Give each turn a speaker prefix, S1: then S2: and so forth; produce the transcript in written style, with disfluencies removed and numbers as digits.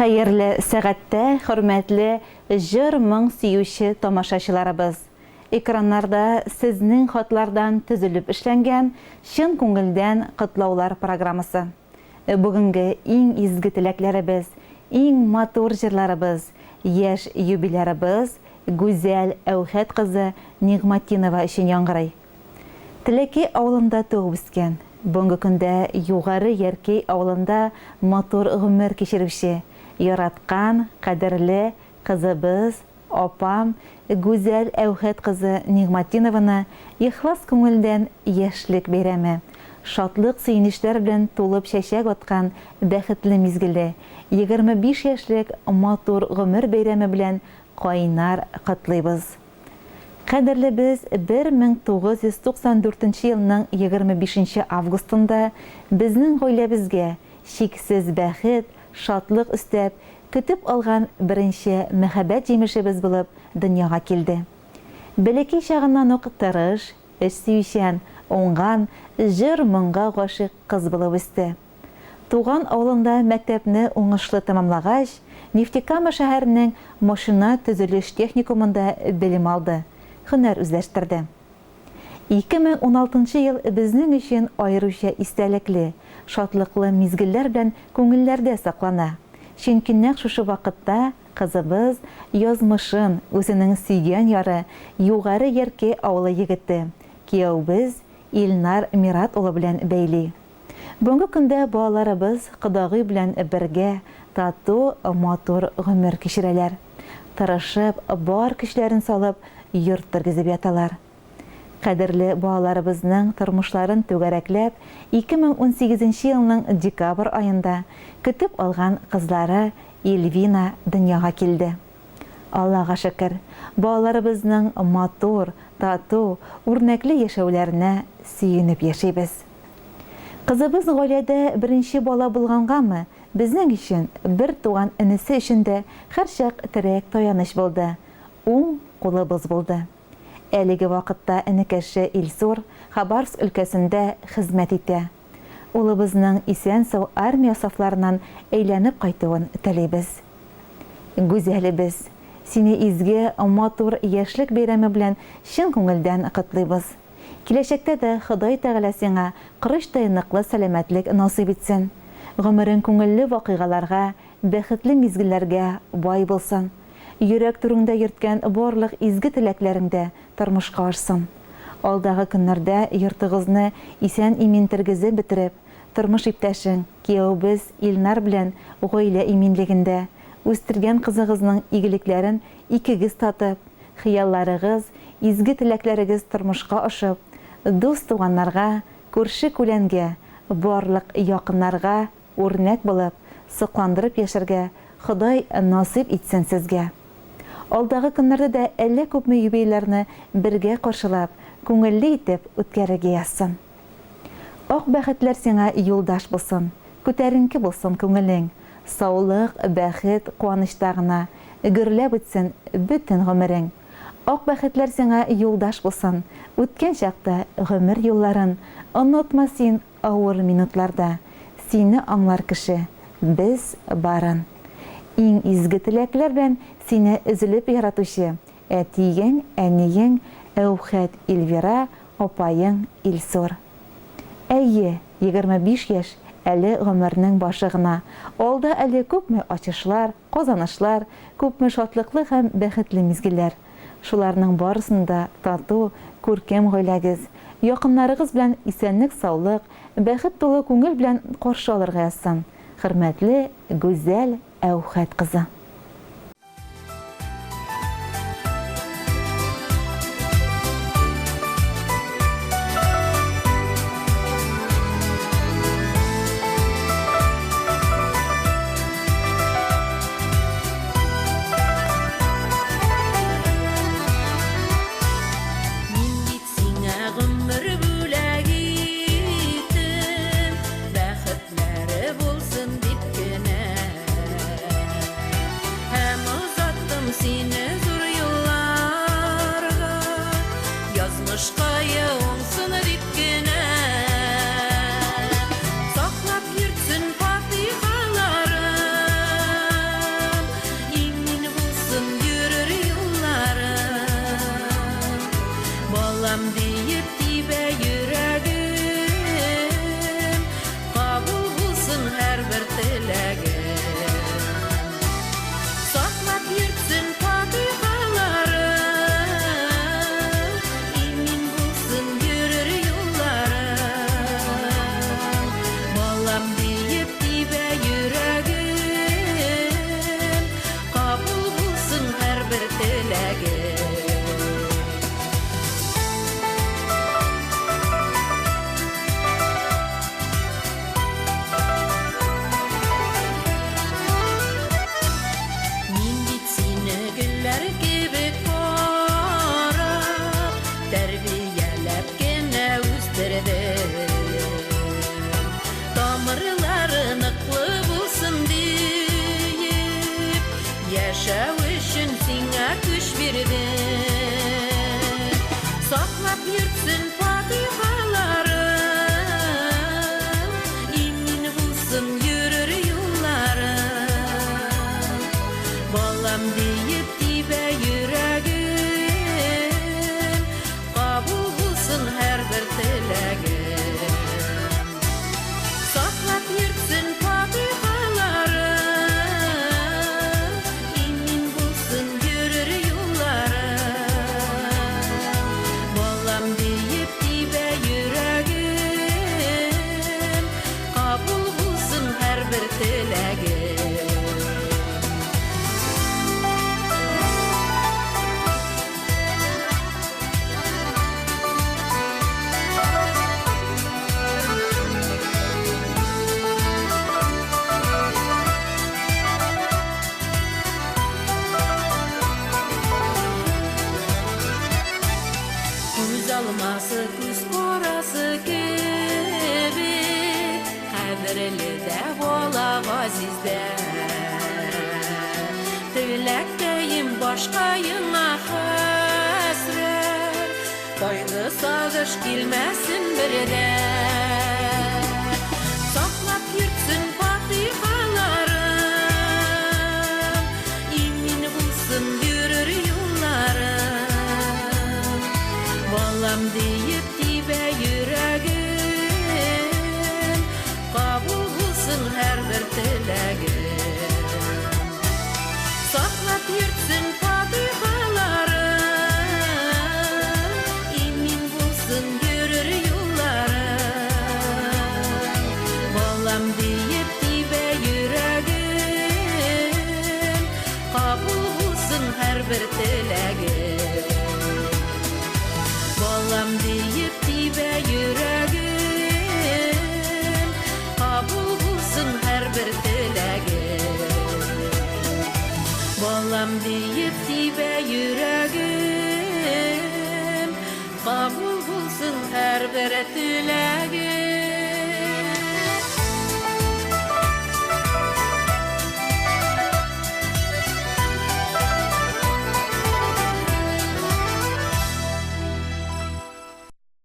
S1: Хәерле сәгатьтә, хөрмәтле җыр моң сөюче тамашачыларыбыз. Экраннарда сезнең хатлардан төзелеп эшләнгән чын күңелдән котлаулар программасы. Бүгенге иң изге теләкләребез, иң матур җырларыбыз, яшь юбилярыбыз Гүзәл Әүхәт кызы Нигъматдинова өчен яңгырый. Телеки авылында туып үскән. Бүгенге көндә югары Яркей авылында матур гомер кичерүче, яраткан, кадерле кызыбыз, апам Гүзәл Әүхәт кызы Нигъматдинованы ихлас күңелдән яшьлек бәйрәме, шатлык сөенечләр белән тулып чәчәк аткан бәхетле мизгеле, 25 яшьлек матур гомер бәйрәме белән кайнар котлыйбыз. Кадерле без 1994 елның 25 августында безнең гаиләбезгә чиксез бәхет, шатлык өстәп, көтеп алган беренче мәхәббәт җимешебез булып дөньяга килде. Бәләкәй чагыннан ук тырыш, эш сөючән, уңган, җыр моңга гашыйк кыз булып үсте. Туган авылында мәктәпне уңышлы тәмамлагач, Нефтекама шәһәренең машина төзелеш техникумында белем алды, һөнәр үзләштерде. 2016 ел безнең өчен аеруча истәлекле, шатлыклы мизгелләр белән күңелләрдә саклана. Чөнки нәкъ шушы вакытта кызыбыз язмышын үзенең сөйгән яры югары Яркей авылы егете, кияүбез Илнар Мират улы белән бәйли. Бүгенге көндә балаларыбыз кодагый белән бергә тату, матур гомер кичерәләр. Тырышып, бар көчләрен салып, йорт тергезеп яталар. Кадерле балаларыбызның тормышларын түгәрәкләп, 2018 елның декабр айында көтеп алган кызлары Эльвина дөньяга килде. Аллага шөкер, балаларыбызның матур, тату, үрнәкле яшәүләренә сөенеп яшибез. Кызыбыз гаиләдә беренче бала булгангамы, безнең өчен бер туган энесе өчен дә һәрчак терәк таяныч булды. Уң кулыбыз булды. Әлеге вакытта энекәше Илсур Хабаровск өлкәсендә хезмәт итә. Улыбызның исән-сау армия сафларыннан әйләнеп кайтуын телибез. Гүзәлебез, сине изге, матур яшьлек бәйрәме белән чын күңелдән котлыйбыз. Киләчәктә дә Ходай Тәгалә сиңа кырыштай ныклы сәламәтлек насыйп итсен. Гомерең күңелле вакыйгаларга, бәхетле мизгелләргә бай булсын. Йөрәк түреңдә йөрткән барлык изге теләкләреңдә тормышка ашсын. Алдагы көннәрдә йортыгызны исән-имин тергезеп бетереп, тормыш иптәшең, кияүбез Илнар белән гаилә иминлегендә үстергән кызыгызның игелекләрен икегез татып, хыялларыгыз, изге теләкләрегез тормышка ашып, дус туганнарга, күрше-күләнгә, барлык якыннарга үрнәк булып, сокландырып яшәргә Ходай насыйп итсен сезгә. Алдагы көннәрдә дә әллә күпме юбилейларны бергә каршылап, күңелле итеп үткәрергә язсын. Ак бәхетләр сиңа юлдаш булсын, күтәренке булсын күңелең, саулык, бәхет, куанычта гына гөрләп үтсен бөтен гомерең. Ак бәхетләр сиңа юлдаш булсын, үткән чакта гомер юлларын онытма син авыр минутларда. Сине аңлар кеше, без барын. Иң изге теләкләр белән сине өзелеп яратучы әтиең, әниең Әүхәт Эльвира, апайың Илсур. Әйе, 25 яшь әле гомернең башы гына. Алда әле күпме ачышлар, казанышлар, күпме шатлыклы һәм бәхетле мизгелләр. Шуларның барысында тату, күркәм гаиләгез, якыннарыгыз белән исәнлек, саулык, бәхет тулы күңел белән каршы алырга язсын. Хөрмәтле Гүзәл Әүхәт кызы.
S2: yürütsün patihalarım, imin bulsun yürür yollarım. Balam deyip dibe yüreğim, kabul bulsun her bir dileğim. Saklap yürütsün patihalarım, imin bulsun yürür yollarım. Balam deyip dibe yüreğim, kabul bulsun her bir dileğim. Göz alması, göz korası gibi, kadrli de bola azizde. Dilekteyim başkayına hasret, kaygı sağış gelmesin birde. Saklap yürütsün patihalarım, imin bulsun yürür yollarım. Balam deyip dibe yüreğim, kabul bulsun her bir dileğim. Saklap yürütsün patihalarım, imin bulsun yürür yollarım. Balam deyip dibe yüreğim, kabul bulsun her bir dileğim. Balam deyip dibe yüreğim, kabul bulsun her bir dileğim. Balam deyip dibe yüreğim, kabul bulsun her bir dileğim.